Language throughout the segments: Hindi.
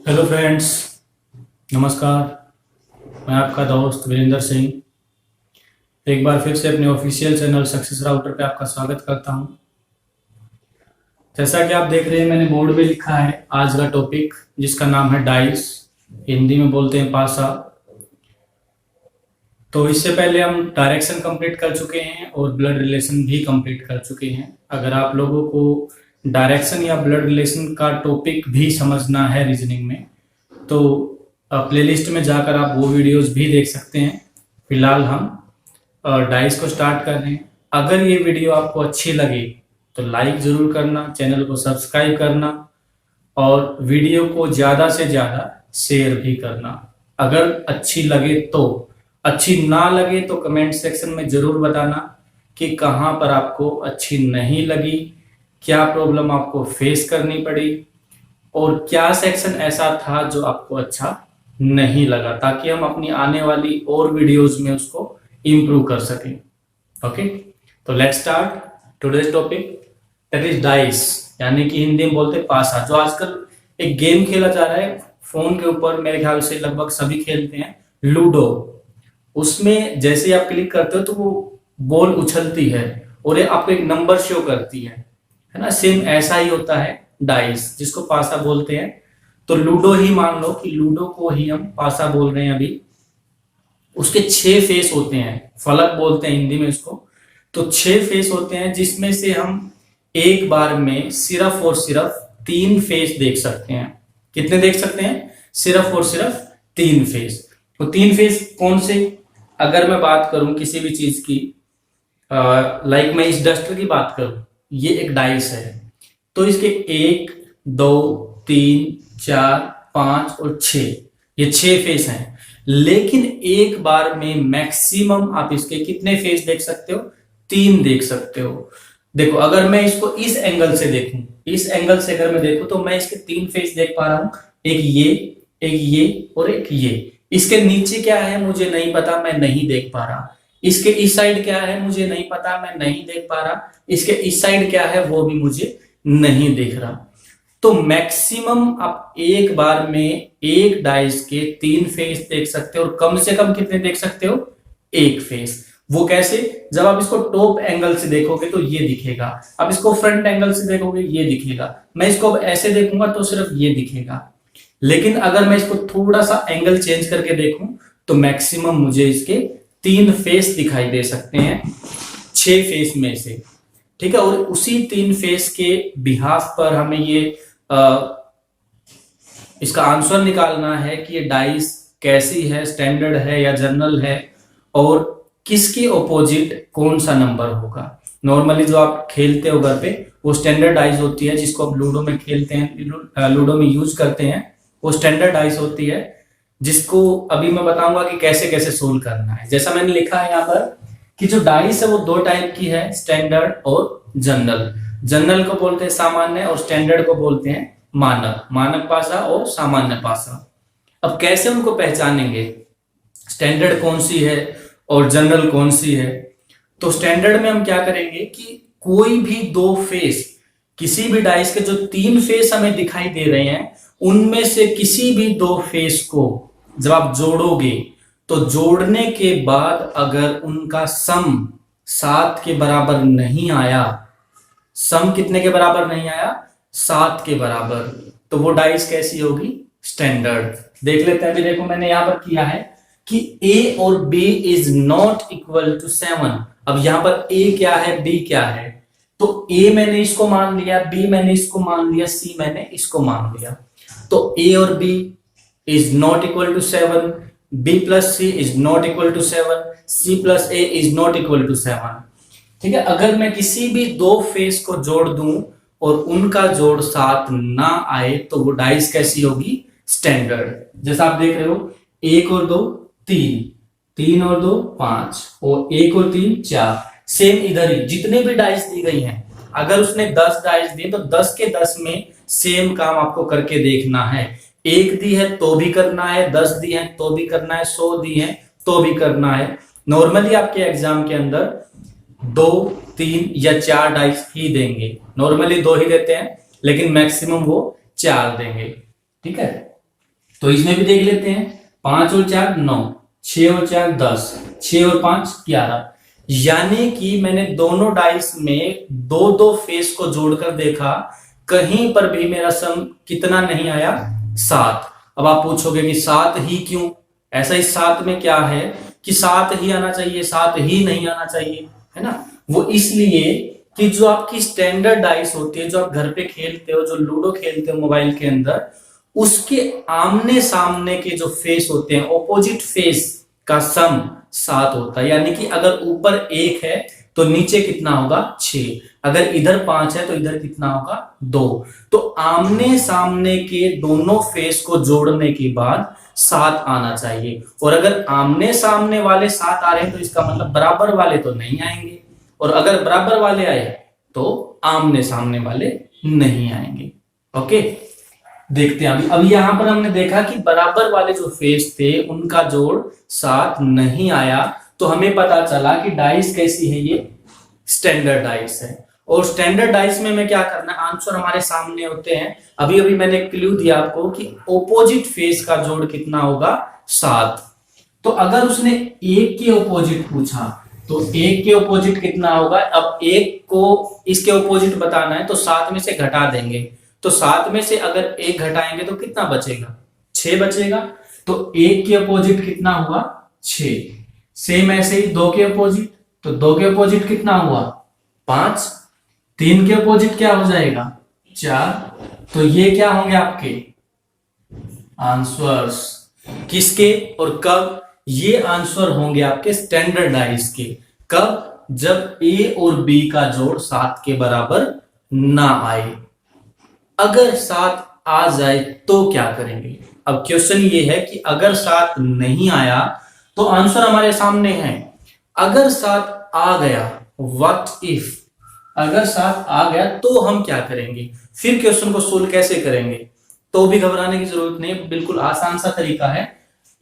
हेलो फ्रेंड्स, नमस्कार। मैं आपका दोस्त वीरेंद्र सिंह एक बार फिर से अपने ऑफिशियल चैनल सक्सेस राउटर पे आपका स्वागत करता हूं। जैसा कि आप देख रहे हैं, मैंने बोर्ड पे लिखा है आज का टॉपिक, जिसका नाम है डाइस। हिंदी में बोलते हैं पासा। तो इससे पहले हम डायरेक्शन कंप्लीट कर चुके हैं और ब्लड रिलेशन भी कंप्लीट कर चुके हैं। अगर आप लोगों को डायरेक्शन या ब्लड रिलेशन का टॉपिक भी समझना है रीजनिंग में, तो प्लेलिस्ट में जाकर आप वो वीडियोस भी देख सकते हैं। फिलहाल हम डाइस को स्टार्ट कर रहे हैं। अगर ये वीडियो आपको अच्छी लगी तो लाइक ज़रूर करना, चैनल को सब्सक्राइब करना और वीडियो को ज़्यादा से ज़्यादा शेयर भी करना। अगर अच्छी लगे तो, अच्छी ना लगे तो कमेंट सेक्शन में ज़रूर बताना कि कहाँ पर आपको अच्छी नहीं लगी, क्या प्रॉब्लम आपको फेस करनी पड़ी और क्या सेक्शन ऐसा था जो आपको अच्छा नहीं लगा, ताकि हम अपनी आने वाली और वीडियोस में उसको इम्प्रूव कर सकें। ओके, तो let's start today's topic, that is dice, यानी कि हिंदी में बोलते हैं पासा। जो आजकल एक गेम खेला जा रहा है फोन के ऊपर, मेरे ख्याल से लगभग सभी खेलते हैं, लूडो। उसमें जैसे ही आप क्लिक करते हो तो वो बॉल उछलती है और ये आपको एक नंबर शो करती है ना। सेम ऐसा ही होता है डाइस, जिसको पासा बोलते हैं। तो लूडो ही मान लो कि लूडो को ही हम पासा बोल रहे हैं अभी। उसके 6 फेस होते हैं, फलक बोलते हैं हिंदी में इसको। तो 6 फेस होते हैं, जिसमें से हम एक बार में सिर्फ और सिर्फ 3 फेस देख सकते हैं। कितने देख सकते हैं? सिर्फ और सिर्फ 3 फेस। तो 3 फेस कौन से? अगर मैं बात करूं किसी भी चीज की, लाइक मैं इस डस्टर की बात करूं, ये एक डाइस है, तो इसके 1 2 3 4 5 और 6, ये 6 फेस हैं। लेकिन एक बार में मैक्सिमम आप इसके कितने फेस देख सकते हो? 3 देख सकते हो। देखो, अगर मैं इसको इस एंगल से देखूं, इस एंगल से अगर मैं देखूं तो मैं इसके 3 फेस देख पा रहा हूं, एक ये और एक ये। इसके नीचे क्या है मुझे नहीं पता, मैं नहीं देख पा रहा। इसके इस साइड क्या है मुझे नहीं पता, मैं नहीं देख पा रहा। इसके इस साइड क्या है वो भी मुझे नहीं देख रहा। तो मैक्सिमम आप एक बार में एक डाइस के 3 फेस देख सकते हो, और कम से कम कितने देख सकते हो? 1 फेस। वो कैसे? जब आप इसको टॉप एंगल से देखोगे तो ये दिखेगा, आप इसको फ्रंट एंगल से देखोगे ये दिखेगा, मैं इसको ऐसे देखूंगा तो सिर्फ ये दिखेगा। लेकिन अगर मैं इसको थोड़ा सा एंगल चेंज करके देखूं तो मैक्सिमम मुझे इसके 3 फेस दिखाई दे सकते हैं 6 फेस में से। ठीक है, और उसी 3 फेस के बिहाफ पर हमें ये इसका आंसर निकालना है कि ये डाइस कैसी है, स्टैंडर्ड है या जनरल है, और किसके ऑपोजिट कौन सा नंबर होगा। नॉर्मली जो आप खेलते हो घर पे, वो स्टैंडर्ड डाइस होती है, जिसको आप लूडो में खेलते हैं, लूडो में यूज करते हैं, वो स्टैंडर्ड डाइस होती है, जिसको अभी मैं बताऊंगा कि कैसे कैसे सोल्व करना है। जैसा मैंने लिखा है यहाँ पर कि जो डाइस है वो 2 टाइप की है, स्टैंडर्ड और जनरल। जनरल को बोलते हैं सामान्य और स्टैंडर्ड को बोलते हैं मानक। मानक पासा और सामान्य पासा। अब कैसे उनको पहचानेंगे, स्टैंडर्ड कौन सी है और जनरल कौन सी है? तो स्टैंडर्ड में हम क्या करेंगे कि कोई भी 2 फेस, किसी भी डाइस के जो 3 फेस हमें दिखाई दे रहे हैं, उनमें से किसी भी 2 फेस को जब आप जोड़ोगे तो जोड़ने के बाद अगर उनका सम 7 के बराबर नहीं आया, सम कितने के बराबर नहीं आया? 7 के बराबर, तो वो डाइस कैसी होगी? स्टैंडर्ड। देख लेते हैं। अभी देखो, मैंने यहां पर किया है कि a और b is not equal to 7। अब यहां पर a क्या है, b क्या है? तो a मैंने इसको मान लिया, b मैंने इसको मान लिया, c मैंने इसको मान लिया। तो a और b is not equal to 7, b plus c is not equal to 7, c plus a is not equal to 7। ठीक है, अगर मैं किसी भी 2 फेस को जोड़ दूं और उनका जोड़ 7 ना आए तो वो डाइस कैसी होगी? स्टैंडर्ड। जैसा आप देख रहे हो, 1 और 2 3, 3 और 2 5, और 1 और 3 4। सेम इधर ही जितने भी डाइस दी गई हैं, अगर उसने 10 डाइस दिए तो 10 के 10 में सेम काम आपको करके देखना है। 1 दी है तो भी करना है, 10 दी है तो भी करना है, 100 दी है तो भी करना है। नॉर्मली आपके एग्जाम के अंदर 2 3 या 4 डाइस ही देंगे। नॉर्मली 2 ही देते हैं, लेकिन मैक्सिमम वो 4 देंगे। ठीक है, तो इसमें भी देख लेते हैं, 5 और 4 9, 6 और 4 10, 6 और 5 11। यानी कि मैंने दोनों डाइस में दो दो फेस को जोड़कर देखा, कहीं पर भी मेरा सम कितना नहीं आया, 7। अब आप पूछोगे कि 7 ही क्यों? ऐसा इस 7 में क्या है कि 7 ही आना चाहिए, 7 ही नहीं आना चाहिए, है ना? वो इसलिए कि जो आपकी स्टैंडर्ड डाइस होती है, जो आप घर पे खेलते हो, जो लूडो खेलते हो मोबाइल के अंदर, उसके आमने सामने के जो फेस होते हैं, ऑपोजिट फेस का सम 7 होता है। यानी कि अगर ऊपर 1 है तो नीचे कितना होगा, 6। अगर इधर 5 है तो इधर कितना होगा, 2। तो आमने सामने के दोनों फेस को जोड़ने के बाद 7 आना चाहिए। और अगर आमने सामने वाले 7 आ रहे हैं तो इसका मतलब बराबर वाले तो नहीं आएंगे, और अगर बराबर वाले आए तो आमने सामने वाले नहीं आएंगे। ओके, देखते हैं अभी यहां पर हमने देखा कि बराबर वाले जो फेस थे उनका जोड़ 7 नहीं आया, तो हमें पता चला कि डाइस कैसी है, ये स्टैंडर्ड डाइस है। और स्टैंडर्ड डाइस में हमें क्या करना है, आंसर हमारे सामने होते हैं। अभी अभी मैंने क्लू दिया आपको कि ऑपोजिट फेस का जोड़ कितना होगा, 7। तो अगर उसने 1 के ऑपोजिट पूछा तो 1 के ऑपोजिट कितना होगा। अब 1 को इसके ऑपोजिट बताना है तो 7 में से घटा देंगे, तो 7 में से अगर 1 घटाएंगे तो कितना बचेगा, 6 बचेगा। तो 1 के ऑपोजिट कितना हुआ, 6। सेम ऐसे ही 2 के ऑपोजिट, तो 2 के ऑपोजिट कितना हुआ, 5। 3 के ऑपोजिट क्या हो जाएगा, 4। तो ये क्या होंगे आपके आंसर्स, किसके और कब? ये आंसर होंगे आपके स्टैंडर्ड डाइस के। कब? जब ए और बी का जोड़ 7 के बराबर ना आए। अगर 7 आ जाए तो क्या करेंगे? अब क्वेश्चन ये है कि अगर 7 नहीं आया तो आंसर हमारे सामने है। अगर 7 आ गया, व्हाट इफ, अगर 7 आ गया तो हम क्या करेंगे, फिर क्वेश्चन को सोल्व कैसे करेंगे? तो भी घबराने की जरूरत नहीं, बिल्कुल आसान सा तरीका है।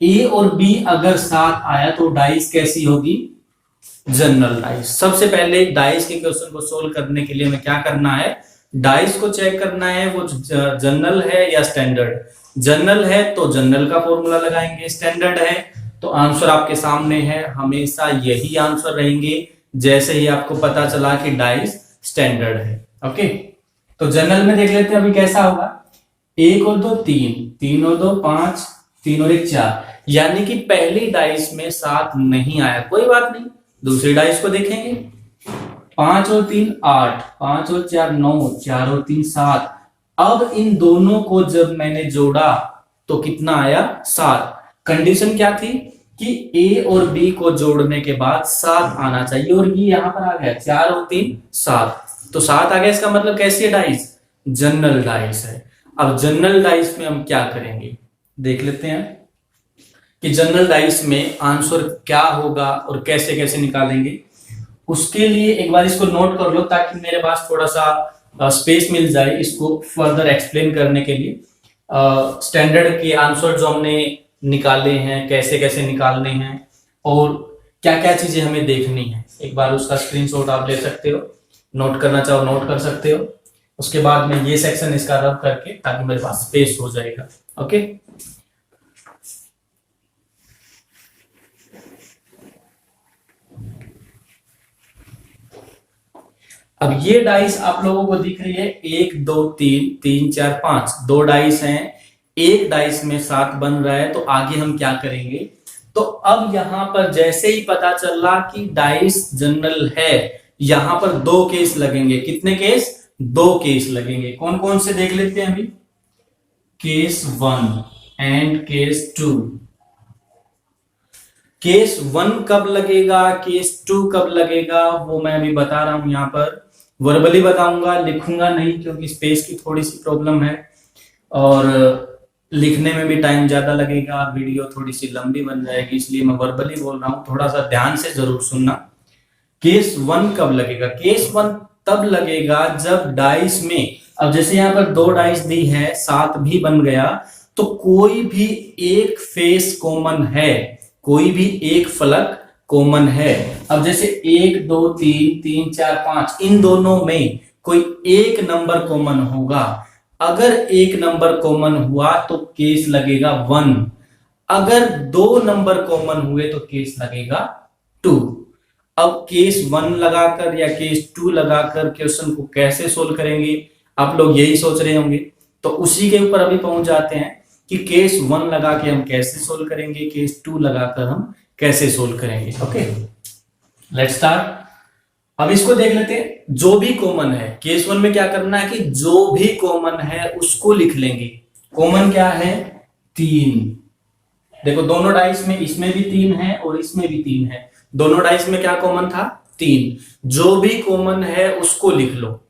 ए और बी अगर 7 आया तो डाइस कैसी होगी, जनरल डाइस। सबसे पहले डाइस के क्वेश्चन को सोल्व करने के लिए हमें क्या करना है, डाइस को चेक करना है वो जनरल है या स्टैंडर्ड। जनरल है तो जनरल का फॉर्मूला लगाएंगे, स्टैंडर्ड है तो आंसर आपके सामने है, हमेशा यही आंसर रहेंगे जैसे ही आपको पता चला कि डाइस स्टैंडर्ड है। ओके, तो जनरल में देख लेते हैं अभी कैसा होगा। 1 और 2 3, 3 और 2 5, 3 और 1 4। यानी कि पहली डाइस में 7 नहीं आया, कोई बात नहीं, दूसरी डाइस को देखेंगे। 5 और 3 8, 5 और 4 9, 4 और 3 7। अब इन दोनों को जब मैंने जोड़ा तो कितना आया, 7। कंडीशन क्या थी कि ए और बी को जोड़ने के बाद 7 आना चाहिए, और ये यहां पर आ गया 4 और 3 7, तो 7 आ गया। इसका मतलब कैसी है डाइस, जनरल डाइस है। अब जनरल डाइस में हम क्या करेंगे देख लेते हैं कि जनरल डाइस में आंसर क्या होगा और कैसे कैसे निकालेंगे। उसके लिए एक बार इसको नोट कर लो ताकि मेरे पास थोड़ा सा स्पेस मिल जाए इसको फर्दर एक्सप्लेन करने के लिए। स्टैंडर्ड के आंसर जो हमने निकाले हैं, कैसे कैसे निकालने हैं और क्या क्या चीजें हमें देखनी है, एक बार उसका स्क्रीनशॉट आप ले सकते हो, नोट करना चाहो नोट कर सकते हो। उसके बाद में ये सेक्शन इसका रब करके ताकि मेरे पास स्पेस हो जाएगा। ओके, अब ये डाइस आप लोगों को दिख रही है 1 2 3 3 4 5, 2 डाइस हैं, एक डाइस में 7 बन रहा है। तो आगे हम क्या करेंगे, तो अब यहां पर जैसे ही पता चल रहा कि डाइस जनरल है, यहां पर 2 केस लगेंगे। कितने केस, 2 केस लगेंगे। कौन कौन से देख लेते हैं अभी, केस 1 एंड केस 2। केस 1 कब लगेगा, केस 2 कब लगेगा, वो मैं अभी बता रहा हूं, यहां पर वर्बली बताऊंगा, लिखूंगा नहीं क्योंकि स्पेस की थोड़ी सी प्रॉब्लम है और लिखने में भी टाइम ज्यादा लगेगा, वीडियो थोड़ी सी लंबी बन जाएगी, इसलिए मैं वर्बली बोल रहा हूं, थोड़ा सा ध्यान से जरूर सुनना। केस 1 कब लगेगा, केस 1 तब लगेगा जब डाइस में, अब जैसे यहां पर 2 डाइस दी है, 7 भी बन गया, तो कोई भी एक फेस कॉमन है, कोई भी एक फलक कॉमन है। अब जैसे 1 2 3 3 4 5, इन दोनों में कोई एक नंबर कॉमन होगा, अगर एक नंबर कॉमन हुआ तो केस लगेगा 1, अगर 2 नंबर कॉमन हुए तो केस लगेगा 2। अब केस 1 लगाकर या केस 2 लगाकर क्वेश्चन को कैसे सोल्व करेंगे, आप लोग यही सोच रहे होंगे। तो उसी के ऊपर अभी पहुंच जाते हैं कि केस 1 लगा के हम कैसे सोल्व करेंगे, केस 2 लगाकर हम कैसे सोल्व करेंगे। Okay, let's start. अब इसको देख लेते हैं। जो भी कॉमन है, केस 1 में क्या करना है कि जो भी कॉमन है उसको लिख लेंगे। कॉमन क्या है? 3। देखो दोनों डाइस में, इसमें भी 3 है और इसमें भी 3 है। दोनों डाइस में क्या कॉमन था? 3। जो भी कॉमन है उसको लिख लो।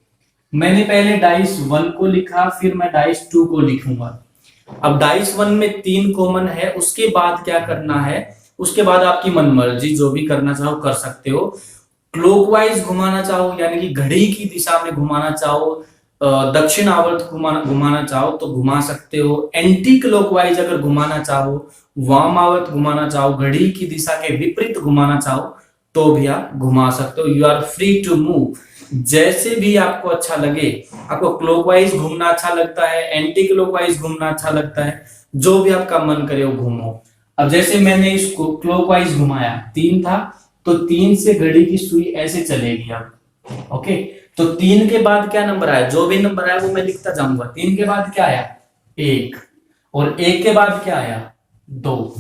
मैंने पहले डाइस 1 को लिखा, फिर मैं डाइस 2 को लिखूंगा। अब डाइस 1 में 3 कॉमन है, उसके बाद क्या करना है? उसके बाद आपकी मनमर्जी, जो भी करना चाहो कर सकते हो। क्लॉकवाइज घुमाना चाहो यानी कि घड़ी की दिशा में घुमाना चाहो, दक्षिण आवर्त घुमाना चाहो तो घुमा सकते हो। एंटी क्लॉकवाइज अगर घुमाना चाहो, वाम आवर्त घुमाना चाहो, घड़ी की दिशा के विपरीत घुमाना चाहो तो भी आप घुमा सकते हो। You are free to move, जैसे भी आपको अच्छा लगे। आपको क्लॉकवाइज घूमना अच्छा लगता है, एंटी क्लॉकवाइज घूमना अच्छा लगता है, जो भी आपका मन करे वो घूमो। अब जैसे मैंने इसको क्लॉकवाइज घुमाया, 3 था तो 3 से घड़ी की सुई ऐसे चलेगी। अब ओके, तो 3 के बाद क्या नंबर आया? जो भी नंबर आया वो मैं लिखता जाऊंगा। 3 के बाद क्या आया? 1, और 1 के बाद क्या आया? 2।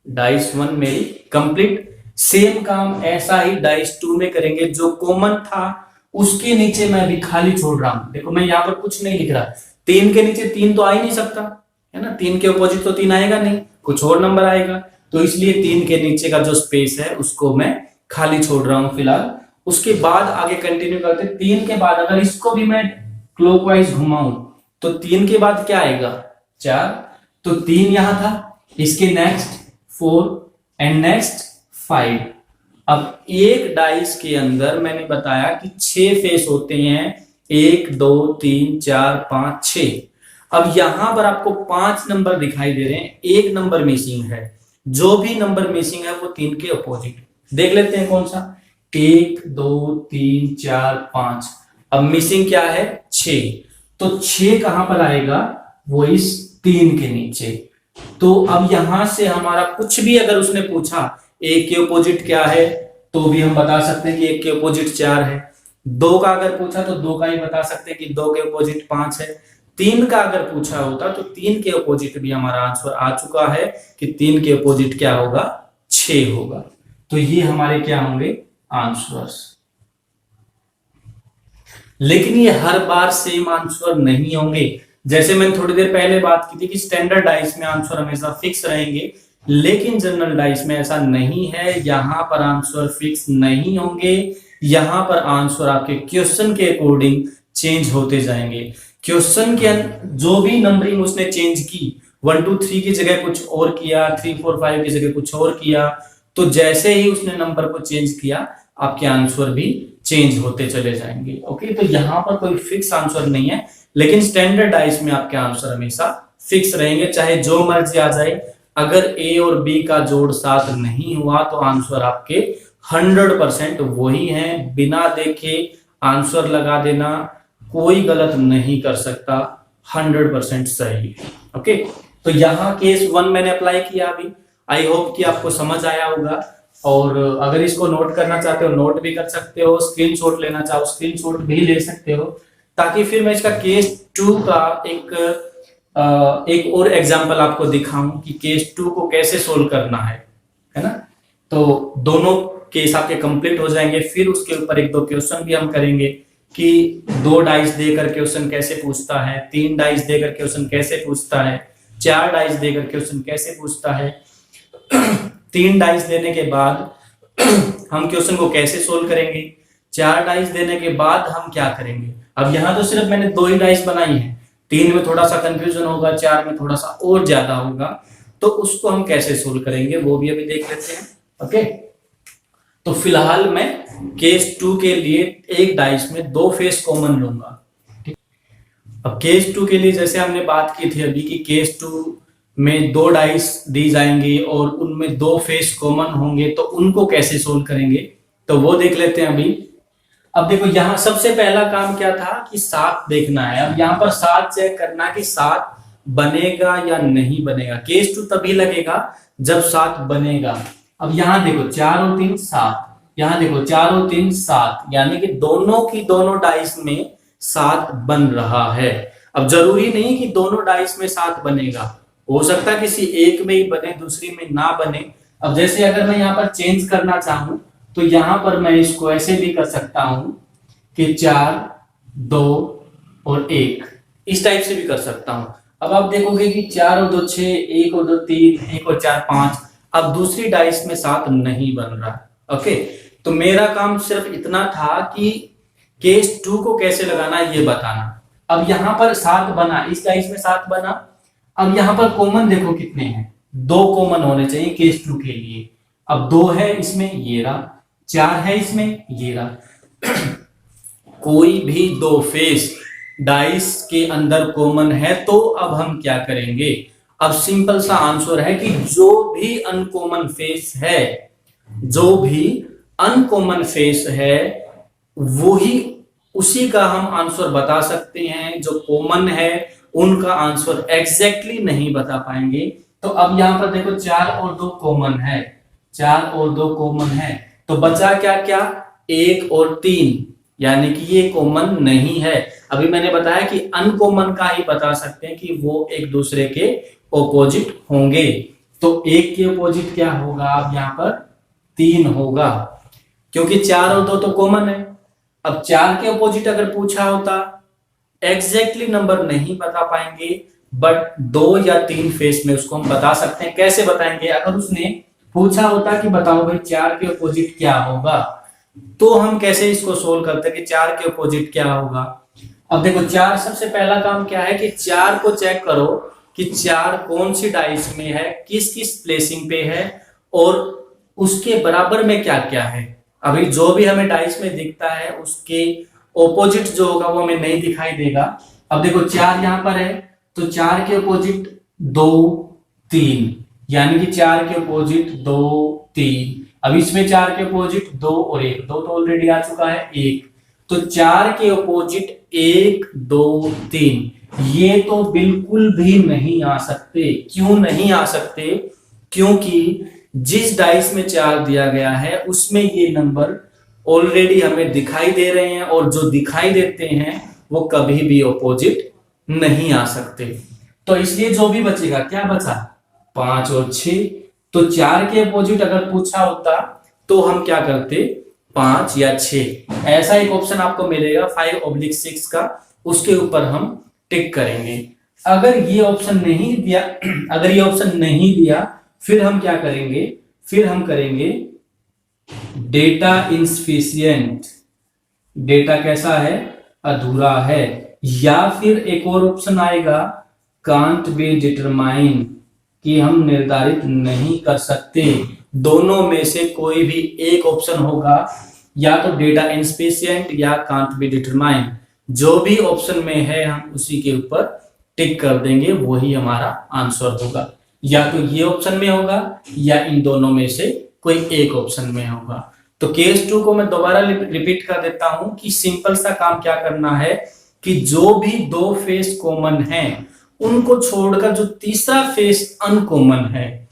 डाइस 1 मेरी कंप्लीट। सेम काम ऐसा ही डाइस 2 में करेंगे। जो कॉमन था उसके नीचे मैं अभी खाली छोड़ रहा हूं। देखो मैं यहाँ पर कुछ नहीं लिख रहा। 3 के नीचे 3 तो आ ही नहीं सकता है ना, 3 के अपोजिट तो 3 आएगा नहीं, कुछ और नंबर आएगा। तो इसलिए 3 के नीचे का जो स्पेस है उसको मैं खाली छोड़ रहा हूं फिलहाल। उसके बाद आगे कंटिन्यू करते। 3 के बाद अगर इसको भी मैं क्लॉकवाइज घुमाऊं तो 3 के बाद क्या आएगा? 4। तो 3 यहां था, इसके नेक्स्ट 4 एंड नेक्स्ट 5। अब एक डाइस के अंदर मैंने बताया कि 6 फेस होते हैं, 1 2 3 4 5 6। अब यहां पर आपको 5 नंबर दिखाई दे रहे हैं, एक नंबर मिसिंग है। जो भी नंबर मिसिंग है वो 3 के अपोजिट। देख लेते हैं कौन सा। 1 2 3 4 5। अब मिसिंग क्या है? 6। तो 6 कहां पर आएगा? वो इस 3 के नीचे। तो अब यहां से हमारा कुछ भी अगर उसने पूछा 1 के अपोजिट क्या है, तो भी हम बता सकते हैं कि 1 के अपोजिट 4 है। 2 का अगर पूछा तो 2 का ही बता सकते हैं कि 2 के अपोजिट 5 है। 3 का अगर पूछा होता तो 3 के अपोजिट भी हमारा आंसर आ चुका है कि 3 के अपोजिट क्या होगा? 6 होगा। तो ये हमारे क्या होंगे? आंसर्स। लेकिन ये हर बार सेम आंसर नहीं होंगे। जैसे मैंने थोड़ी देर पहले बात की थी कि स्टैंडर्ड डाइस में आंसर हमेशा फिक्स रहेंगे, लेकिन जनरल डाइस में ऐसा नहीं है। यहां पर आंसर फिक्स नहीं होंगे, यहां पर आंसर आपके क्वेश्चन के अकॉर्डिंग चेंज होते जाएंगे। क्वेश्चन के जो भी नंबरिंग उसने चेंज की, 1 2 3 की जगह कुछ और किया, 3 4 5 की जगह कुछ और किया, तो जैसे ही उसने नंबर को चेंज किया आपके आंसर भी चेंज होते चले जाएंगे। ओके, तो यहां पर कोई फिक्स आंसर नहीं है, लेकिन स्टैंडर्ड डाइस में आपके आंसर हमेशा फिक्स रहेंगे, चाहे जो मर्जी आ जाए। अगर ए और बी का जोड़ 7 नहीं हुआ तो आंसर आपके 100% वही है। बिना देखे आंसर लगा देना, कोई गलत नहीं कर सकता, 100% सही। ओके, तो यहाँ केस 1 मैंने अप्लाई किया अभी। आई होप कि आपको समझ आया होगा। और अगर इसको नोट करना चाहते हो नोट भी कर सकते हो, स्क्रीनशॉट लेना चाहो स्क्रीनशॉट भी ले सकते हो, ताकि फिर मैं इसका केस 2 का एक और एग्जांपल आपको दिखाऊं कि केस 2 को कैसे सोल्व करना है ना। तो दोनों केस आपके कंप्लीट हो जाएंगे। फिर उसके ऊपर 1 2 क्वेश्चन भी हम करेंगे कि 2 डाइस देकर क्वेश्चन कैसे पूछता है, 3 डाइस देकर क्वेश्चन कैसे पूछता है, 4 डाइस देकर क्वेश्चन कैसे पूछता है। 3 डाइस देने के बाद हम क्वेश्चन को कैसे सोल्व करेंगे, 4 डाइस देने के बाद हम क्या करेंगे। अब यहाँ तो सिर्फ मैंने 2 ही डाइस बनाई है, 3 में थोड़ा सा कंफ्यूजन होगा, 4 में थोड़ा सा और ज्यादा होगा, तो उसको हम कैसे सोल्व करेंगे वो भी अभी देख लेते हैं। ओके, तो फिलहाल मैं केस 2 के लिए एक डाइस में 2 फेस कॉमन लूंगा। अब केस 2 के लिए जैसे हमने बात की थी अभी कि केस 2 में 2 डाइस दी जाएंगी और उनमें 2 फेस कॉमन होंगे, तो उनको कैसे सोल्व करेंगे तो वो देख लेते हैं अभी। अब देखो यहाँ सबसे पहला काम क्या था कि 7 देखना है। अब यहाँ पर 7 चेक करना कि 7 बनेगा या नहीं बनेगा। केस 2 तभी लगेगा जब 7 बनेगा। अब यहाँ देखो 4 और 3 7, यहाँ देखो 4 और 3 7, यानी कि दोनों की दोनों डाइस में 7 बन रहा है। अब जरूरी नहीं कि दोनों डाइस में 7 बनेगा, हो सकता है किसी एक में ही बने, दूसरी में ना बने। अब जैसे अगर मैं यहाँ पर चेंज करना चाहूं तो यहां पर मैं इसको ऐसे भी कर सकता हूं कि 4 2 और 1, इस टाइप से भी कर सकता हूं। अब आप देखोगे कि 4 और 2 6, 1 और 2 3, 1 और 4 5। अब दूसरी डाइस में 7 नहीं बन रहा। ओके, तो मेरा काम सिर्फ इतना था कि केस 2 को कैसे लगाना ये बताना। अब यहां पर 7 बना, इस डाइस में 7 बना। अब यहां पर कॉमन देखो कितने हैं, 2 कॉमन होने चाहिए केस 2 के लिए। अब 2 है इसमें, ये रहा, 4 है इसमें, ये रहा। कोई भी 2 फेस डाइस के अंदर कॉमन है तो अब हम क्या करेंगे। अब सिंपल सा आंसर है कि जो भी अनकॉमन फेस है, जो भी अनकॉमन फेस है वो ही, उसी का हम आंसर बता सकते हैं। जो कॉमन है उनका आंसर एग्जैक्टली नहीं बता पाएंगे। तो अब यहां पर देखो 4 और 2 कॉमन है, 4 और 2 कॉमन है, तो बचा क्या क्या, 1 और 3, यानी कि ये कॉमन नहीं है। अभी मैंने बताया कि अनकॉमन का ही बता सकते हैं कि वो एक दूसरे के ऑपोजिट होंगे। तो 1 के ऑपोजिट क्या होगा, अब यहां पर 3 होगा, क्योंकि 4 और 2 तो कॉमन है। अब 4 के ऑपोजिट अगर पूछा होता, एग्जैक्टली नंबर नहीं बता पाएंगे, बट 2 या 3 फेस में उसको हम बता सकते हैं। कैसे बताएंगे, अगर उसने पूछा होता कि बताओ भाई 4 के ऑपोजिट क्या होगा, तो हम कैसे इसको सोल्व करते कि 4 के ऑपोजिट क्या होगा। अब देखो 4, सबसे पहला काम क्या है कि 4 को चेक करो कि 4 कौन सी डाइस में है, किस किस प्लेसिंग पे है, और उसके बराबर में क्या क्या है। अभी जो भी हमें डाइस में दिखता है उसके ऑपोजिट जो होगा वो हमें नहीं दिखाई देगा। अब देखो 4 यहां पर है, तो 4 के ऑपोजिट 2 3, यानी कि 4 के ऑपोजिट 2 3। अब इसमें 4 के ऑपोजिट 2 और 1, 2 तो ऑलरेडी आ चुका है 1, तो 4 के ऑपोजिट 1 2 3, ये तो बिल्कुल भी नहीं आ सकते। क्यों नहीं आ सकते, क्योंकि जिस डाइस में 4 दिया गया है उसमें ये नंबर ऑलरेडी हमें दिखाई दे रहे हैं, और जो दिखाई देते हैं वो कभी भी ऑपोजिट नहीं आ सकते। तो इसलिए जो भी बचेगा, क्या बचा, 5 और 6। तो 4 के अपोजिट अगर पूछा होता तो हम क्या करते, 5 या 6, ऐसा एक ऑप्शन आपको मिलेगा 5/6 का, उसके ऊपर हम टिक करेंगे। अगर ये ऑप्शन नहीं दिया, अगर ये ऑप्शन नहीं दिया, फिर हम क्या करेंगे, फिर हम करेंगे डेटा इनसफिशिएंट। डेटा कैसा है, अधूरा है। या फिर एक और ऑप्शन आएगा कांट बी डिटरमाइन, कि हम निर्धारित नहीं कर सकते। दोनों में से कोई भी एक ऑप्शन होगा, या तो डेटा इनसफिशिएंट या कांट बी डिटरमाइन। जो भी ऑप्शन में है हम उसी के ऊपर टिक कर देंगे, वही हमारा आंसर होगा। या तो ये ऑप्शन में होगा या इन दोनों में से कोई एक ऑप्शन में होगा। तो केस 2 को मैं दोबारा रिपीट कर देता हूं कि सिंपल सा काम क्या करना है कि जो भी 2 फेस कॉमन है उनको छोड़कर जो तीसरा फेस अनकॉमन है,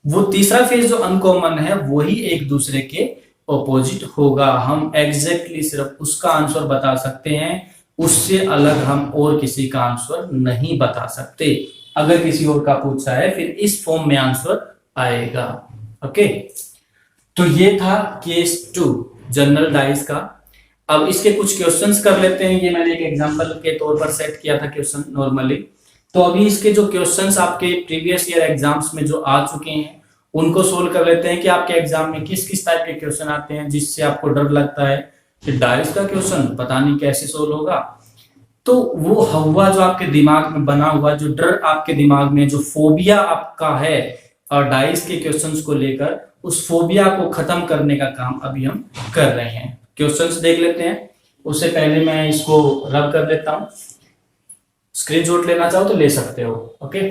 वो तीसरा फेस जो अनकॉमन है वही एक दूसरे के ऑपोजिट होगा। हम एग्जैक्टली सिर्फ उसका आंसर बता सकते हैं, उससे अलग हम और किसी का आंसर नहीं बता सकते। अगर किसी और का पूछा है फिर इस फॉर्म में आंसर आएगा। ओके, तो ये था केस 2 जनरल डाइस का। अब इसके कुछ क्वेश्चंस कर लेते हैं। ये मैंने एक एग्जांपल के तौर पर सेट किया था क्वेश्चन नॉर्मली। तो अभी इसके जो क्वेश्चंस आपके प्रीवियस ईयर एग्जाम्स में जो आ चुके हैं उनको सोल्व कर लेते हैं कि आपके एग्जाम में किस किस टाइप के क्वेश्चन आते हैं जिससे आपको डर लगता है कि डाइस का क्वेश्चन पता नहीं कैसे सोल्व होगा। तो वो हवा जो आपके दिमाग में बना हुआ, जो डर आपके दिमाग में, जो फोबिया आपका है और डाइस के क्वेश्चंस को लेकर, उस फोबिया को खत्म करने का काम अभी हम कर रहे हैं। क्वेश्चंस देख लेते हैं। उससे पहले मैं इसको रब कर देता हूं। स्क्रीनशॉट लेना चाहो तो ले सकते हो। ओके,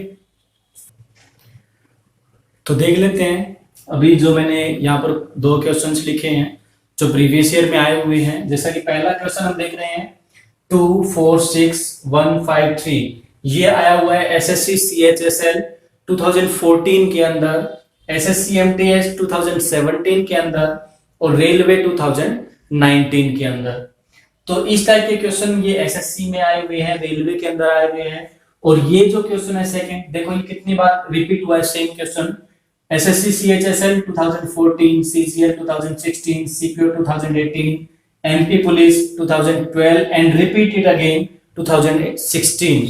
तो देख लेते हैं। अभी जो मैंने यहाँ पर 2 क्वेश्चंस लिखे हैं, जो प्रीवियस ईयर में आए हुए हैं। जैसा कि पहला क्वेश्चन हम देख रहे हैं 246153, ये आया हुआ है एसएससी सीएचएसएल 2014 के अंदर, एसएससी एमटीएस 2017 के अंदर और रेलवे 2019 के अंदर। तो इस टाइप के क्वेश्चन ये एसएससी में आए हुए हैं, रेलवे के अंदर आए हुए हैं। और ये जो क्वेश्चन है सेकंड, देखो ये कितनी बार रिपीट हुआ है same question, SSC CHSL 2014, CGL 2016, CPO 2018, MP police 2012 and repeated again 2016।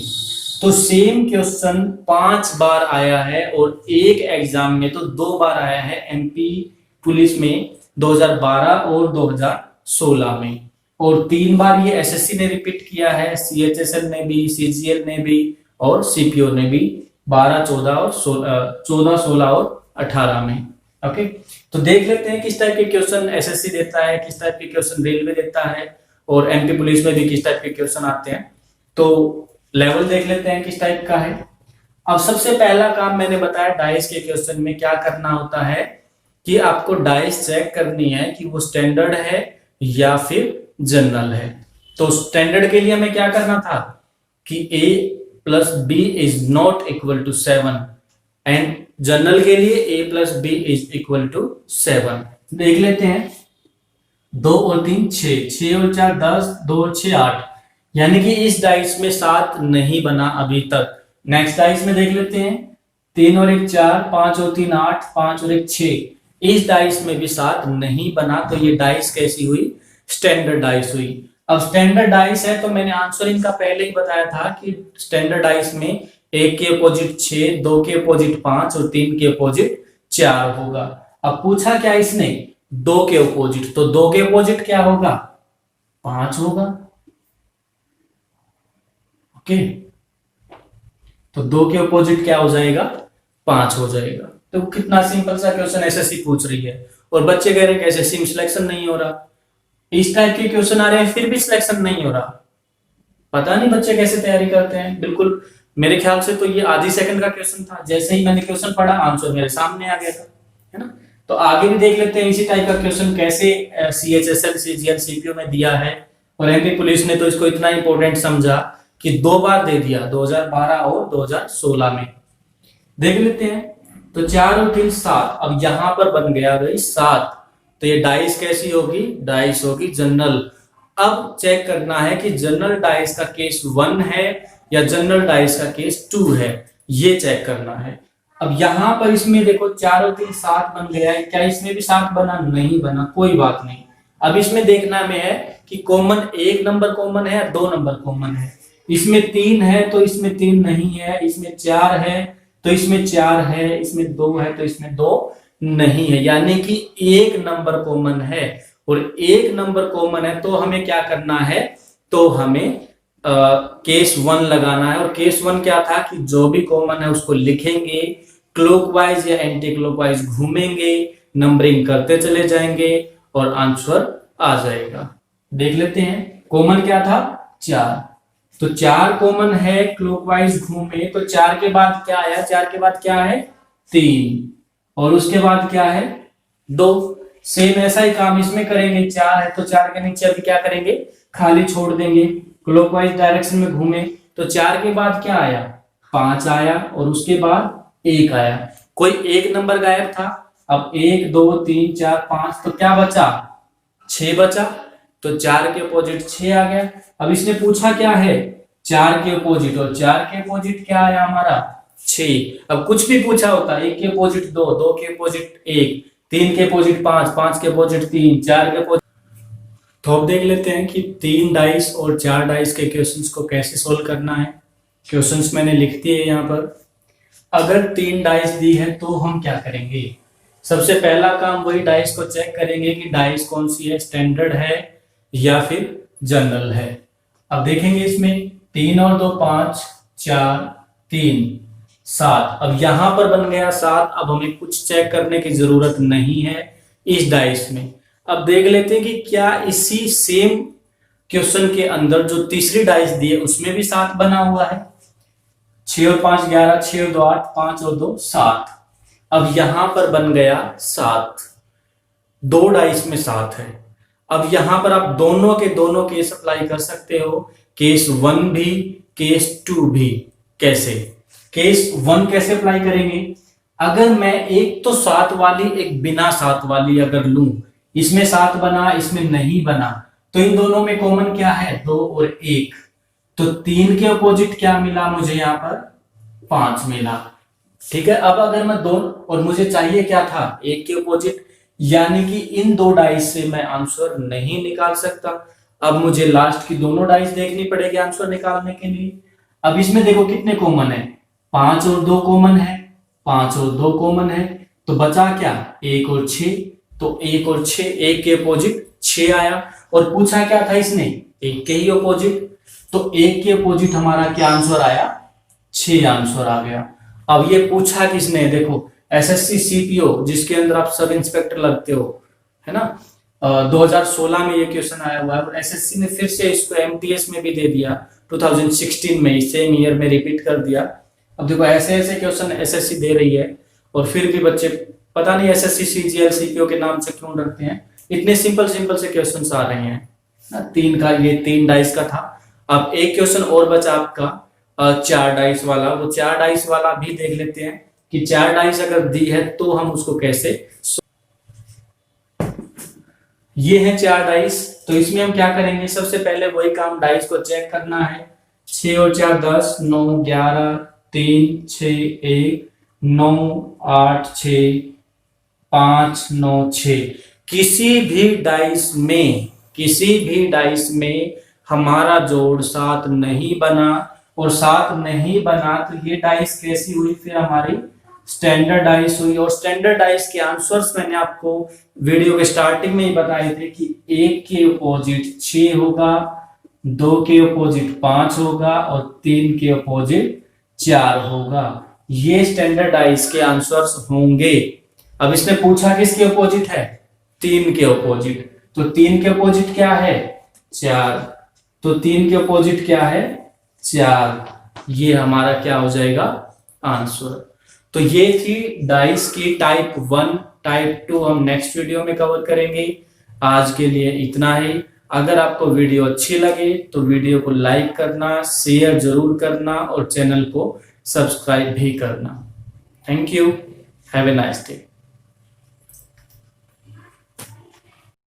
तो सेम क्वेश्चन 5 बार आया है और एक एग्जाम में तो 2 बार आया है, एमपी पुलिस में 2012 और 2016 में, और 3 बार ये एसएससी ने रिपीट किया है, सीएचएसएल ने भी, सीजीएल ने भी और सीपीओ ने भी 12, 14 और 14, 16 और 18 में। ओके, तो देख लेते हैं किस टाइप के क्वेश्चन एसएससी देता है, किस टाइप के क्वेश्चन रेलवे देता है और एमपी पुलिस में भी किस टाइप के क्वेश्चन आते हैं। तो लेवल देख लेते हैं किस टाइप का है। अब सबसे पहला काम मैंने बताया, डाइस के क्वेश्चन में क्या करना होता है कि आपको डाइस चेक करनी है कि वो स्टैंडर्ड है या फिर जनरल है। तो स्टैंडर्ड के लिए हमें क्या करना था कि a plus b is not equal to 7 and general के लिए a plus b is equal to 7। देख लेते हैं 2 और 3 6, 6 और 4 10, 2 और 6 8, यानी कि इस डाइस में 7 नहीं बना अभी तक। नेक्स्ट डाइस में देख लेते हैं 3 और 1 4, 5 और 3 8, 5 और 1 6, इस डाइस में भी 7 नहीं बना। तो ये डाइस कैसी हुई, स्टैंडर्ड डाइस हुई। अब स्टैंडर्ड डाइस है तो मैंने आंसर इनका पहले ही बताया था कि स्टैंडर्ड डाइस में 1 के अपोजिट 6, 2 के अपोजिट 5 और 3 के अपोजिट 4 होगा। अब पूछा क्या इसने, 2 के अपोजिट, तो 2 के अपोजिट क्या होगा, 5 होगा। ओके, तो 2 के अपोजिट क्या हो जाएगा, 5 हो जाएगा। तो कितना सिंपल सा क्वेश्चन एसएससी पूछ रही है और बच्चे कह रहे हैं कि एसएससी में सिलेक्शन नहीं हो रहा। इस टाइप के क्वेश्चन आ रहे हैं फिर भी सिलेक्शन नहीं हो रहा, पता नहीं बच्चे कैसे तैयारी करते हैं। बिल्कुल मेरे ख्याल से तो ये आधी सेकंड का क्वेश्चन था, जैसे ही मैंने क्वेश्चन पढ़ा आंसर मेरे सामने आ गया था, है ना। तो आगे भी देख लेते हैं इसी टाइप का क्वेश्चन कैसे सीएचएसएल सीजीएल सीपीओ में दिया है। और एमपी पुलिस ने तो इसको इतना इंपॉर्टेंट समझा कि 2 बार दे दिया, 2012 और 2016 में। देख लेते हैं तो 4 और 3 7, अब यहां पर बन गया भाई 7, तो ये डाइस कैसी होगी, डाइस होगी जनरल। अब चेक करना है कि जनरल डाइस का केस 1 है या जनरल डाइस का केस 2 है, ये चेक करना है। अब यहां पर इसमें देखो 4 और 3 7 बन गया है, क्या इसमें भी 7 बना, नहीं बना, कोई बात नहीं। अब इसमें देखना में है कि कॉमन 1 नंबर कॉमन है या 2 नंबर कॉमन है। इसमें 3 है तो इसमें 3 नहीं है, इसमें 4 है तो इसमें 4 है, इसमें 2 है तो इसमें 2 नहीं है, यानी कि 1 नंबर कॉमन है। और 1 नंबर कॉमन है तो हमें क्या करना है, तो हमें केस 1 लगाना है। और केस 1 क्या था कि जो भी कॉमन है उसको लिखेंगे, क्लॉकवाइज या एंटी क्लॉकवाइज घूमेंगे, नंबरिंग करते चले जाएंगे और आंसर आ जाएगा। देख लेते हैं कॉमन क्या था, 4, तो 4 कॉमन है, क्लॉकवाइज घूमे तो 4 के बाद क्या आया, 4 के बाद क्या है 3 और उसके बाद क्या है 2। सेम ऐसा ही काम इसमें करेंगे, 4 है तो 4 के नीचे अभी क्या करेंगे, खाली छोड़ देंगे, क्लॉकवाइज डायरेक्शन में घूमे तो 4 के बाद क्या आया 5 आया और उसके बाद 1 आया, कोई एक नंबर गायब था। अब 1 2 3 4 5 तो क्या बचा 6 बचा, तो 4 के अपोजिट 6 आ गया। अब इसने पूछा क्या है 4 के अपोजिट, और 4 के अपोजिट क्या आया हमारा 6। अब कुछ भी पूछा होता, 1 के अपोजिट 2, 2 के अपोजिट 1, 3 के अपोजिट 5, 5 के अपोजिट 3, 4 के अपोजिट। तो अब देख लेते हैं कि 3 डाइस और 4 डाइस के क्वेश्चंस को कैसे सोल्व करना है। क्वेश्चंस मैंने लिख दिए यहाँ पर। अगर 3 डाइस दी है तो हम क्या करेंगे, सबसे पहला काम वही डाइस को चेक करेंगे कि डाइस कौन सी है, स्टैंडर्ड है या फिर जनरल है। अब देखेंगे इसमें 3 और 2 5, 4 3 7, अब यहां पर बन गया 7। अब हमें कुछ चेक करने की जरूरत नहीं है इस डाइस में। अब देख लेते हैं कि क्या इसी सेम क्वेश्चन के अंदर जो तीसरी डाइस दी है उसमें भी 7 बना हुआ है। 6 और 5 11, 6 और 2 8, 5 और 2 7। अब यहां पर बन गया 7, 2 डाइस में 7 है। अब यहां पर आप दोनों के दोनों केस अप्लाई कर सकते हो, केस 1 भी केस 2 भी। कैसे? केस 1 कैसे अप्लाई करेंगे? अगर मैं एक तो 7 वाली एक बिना 7 वाली अगर लूं, इसमें 7 बना इसमें नहीं बना, तो इन दोनों में कॉमन क्या है? 2 और 1, तो 3 के अपोजिट क्या मिला मुझे यहां पर? 5 मिला। ठीक है, अब अगर मैं दोनों, और मुझे चाहिए क्या था? 1 के अपोजिट, यानी कि इन दो डाइस से मैं आंसर नहीं निकाल सकता। अब मुझे लास्ट की दोनों डाइस देखनी पड़ेगी आंसर निकालने के लिए। अब इसमें देखो कितने कॉमन है? 5 और 2 कॉमन है, 5 और 2 कॉमन है, तो बचा क्या? 1 और 6, तो 1 और 6, 1 के अपोजिट 6 आया। और पूछा क्या था इसने? 1 के ही अपोजिट, तो 1 के अपोजिट हमारा क्या आंसर आया? 6 आंसर आ गया। अब ये पूछा किसने? देखो एसएससी सीपीओ, जिसके अंदर आप सब इंस्पेक्टर लगते हो, है ना, 2016 में ये क्वेश्चन आया हुआ है, और एसएससी ने फिर से इसको एमटीएस में भी दे दिया 2016 में, सेम ईयर में रिपीट कर दिया। अब देखो ऐसे ऐसे क्वेश्चन एसएससी दे रही है, और फिर भी बच्चे पता नहीं एसएससी सीजीएल सीपीओ के नाम से क्यों डरते हैं। इतने सिंपल सिंपल से क्वेश्चन आ रहे हैं ना। 3 का, ये 3 डाइस का था। अब एक क्वेश्चन और बचा आपका 4 डाइस वाला। वो 4 डाइस वाला भी देख लेते हैं कि 4 डाइस अगर दी है तो हम उसको कैसे। ये है 4 डाइस, तो इसमें हम क्या करेंगे? सबसे पहले वही काम, डाइस को चेक करना है। 6 और 4 10, 9 11, 3 6 1, 9 8 6, 5 9 6। किसी भी डाइस में हमारा जोड़ 7 नहीं बना, और 7 नहीं बना तो ये डाइस कैसी हुई? फिर हमारी स्टैंडर्ड डाइस हुई। और स्टैंडर्ड डाइस के आंसर्स मैंने आपको वीडियो के स्टार्टिंग में ही बताए थे कि 1 के अपोजिट 6 होगा, 2 के अपोजिट 5 होगा, और 3 के अपोजिट 4 होगा। ये स्टैंडर्ड डाइस के आंसर्स होंगे। अब इसने पूछा किसके अपोजिट है? 3 के अपोजिट, तो 3 के अपोजिट क्या है? 4, तो 3 के अपोजिट क्या है? 4। ये हमारा क्या हो जाएगा? आंसर। तो ये थी डाइस की टाइप 1। टाइप 2 हम नेक्स्ट वीडियो में कवर करेंगे। आज के लिए इतना ही। अगर आपको वीडियो अच्छी लगे तो वीडियो को लाइक करना, शेयर जरूर करना, और चैनल को सब्सक्राइब भी करना। Thank you, have a nice day.